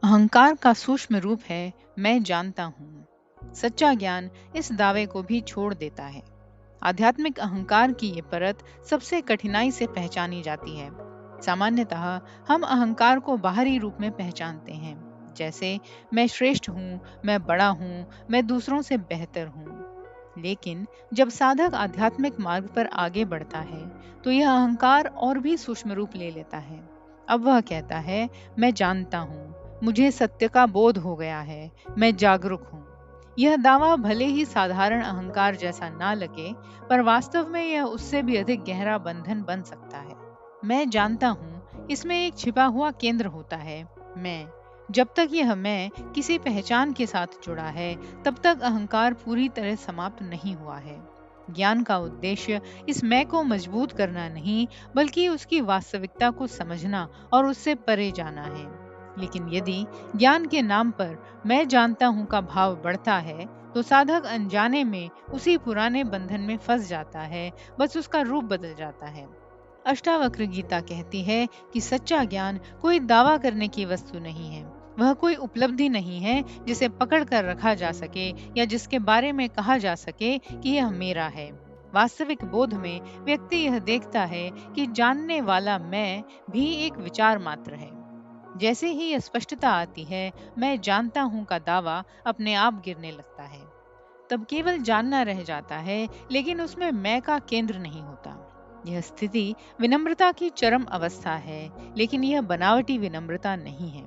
अहंकार का सूक्ष्म रूप है मैं जानता हूँ। सच्चा ज्ञान इस दावे को भी छोड़ देता है। आध्यात्मिक अहंकार की ये परत सबसे कठिनाई से पहचानी जाती है। सामान्यतः हम अहंकार को बाहरी रूप में पहचानते हैं, जैसे मैं श्रेष्ठ हूँ, मैं बड़ा हूँ, मैं दूसरों से बेहतर हूँ। लेकिन जब साधक आध्यात्मिक मार्ग पर आगे बढ़ता है, तो यह अहंकार और भी सूक्ष्म रूप ले लेता है। अब वह कहता है, मैं जानता हूँ, मुझे सत्य का बोध हो गया है, मैं जागरूक हूँ। यह दावा भले ही साधारण अहंकार जैसा ना लगे, पर वास्तव में यह उससे भी अधिक गहरा बंधन बन सकता है। मैं जानता हूँ, इसमें एक छिपा हुआ केंद्र होता है, मैं। जब तक यह मैं किसी पहचान के साथ जुड़ा है, तब तक अहंकार पूरी तरह समाप्त नहीं हुआ है। ज्ञान का उद्देश्य इस मैं को मजबूत करना नहीं, बल्कि उसकी वास्तविकता को समझना और उससे परे जाना है। लेकिन यदि ज्ञान के नाम पर मैं जानता हूँ का भाव बढ़ता है, तो साधक अनजाने में उसी पुराने बंधन में फंस जाता है, बस उसका रूप बदल जाता है। अष्टावक्र गीता कहती है कि सच्चा ज्ञान कोई दावा करने की वस्तु नहीं है। वह कोई उपलब्धि नहीं है जिसे पकड़ कर रखा जा सके या जिसके बारे में कहा जा सके कि यह मेरा है। वास्तविक बोध में व्यक्ति यह देखता है कि जानने वाला मैं भी एक विचार मात्र है। जैसे ही यह स्पष्टता आती है, मैं जानता हूँ का दावा अपने आप गिरने लगता है। तब केवल जानना रह जाता है, लेकिन उसमें मैं का केंद्र नहीं होता। यह स्थिति विनम्रता की चरम अवस्था है, लेकिन यह बनावटी विनम्रता नहीं है।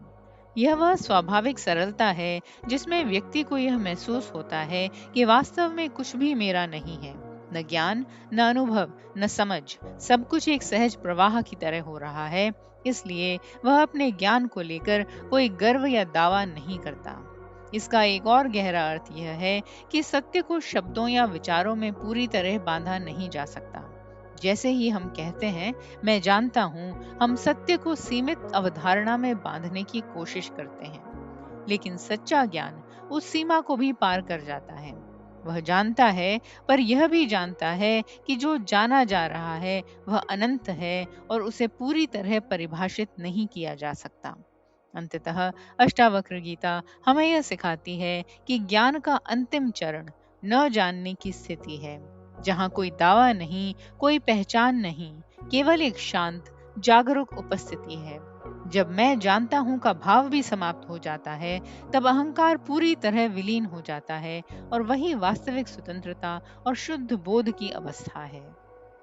यह वह स्वाभाविक सरलता है जिसमें व्यक्ति को यह महसूस होता है कि वास्तव में कुछ भी मेरा नहीं है। न ज्ञान, न अनुभव, न समझ, सब कुछ एक सहज प्रवाह की तरह हो रहा है। इसलिए वह अपने ज्ञान को लेकर कोई गर्व या दावा नहीं करता। इसका एक और गहरा अर्थ यह है कि सत्य को शब्दों या विचारों में पूरी तरह बांधा नहीं जा सकता। जैसे ही हम कहते हैं मैं जानता हूँ, हम सत्य को सीमित अवधारणा में बांधने की कोशिश करते हैं। लेकिन सच्चा ज्ञान उस सीमा को भी पार कर जाता है। वह जानता है, पर यह भी जानता है कि जो जाना जा रहा है वह अनंत है और उसे पूरी तरह परिभाषित नहीं किया जा सकता। अंततः अष्टावक्र गीता हमें यह सिखाती है कि ज्ञान का अंतिम चरण न जानने की स्थिति है, जहाँ कोई दावा नहीं, कोई पहचान नहीं, केवल एक शांत जागरूक उपस्थिति है। जब मैं जानता हूँ का भाव भी समाप्त हो जाता है, तब अहंकार पूरी तरह विलीन हो जाता है और वही वास्तविक स्वतंत्रता और शुद्ध बोध की अवस्था है।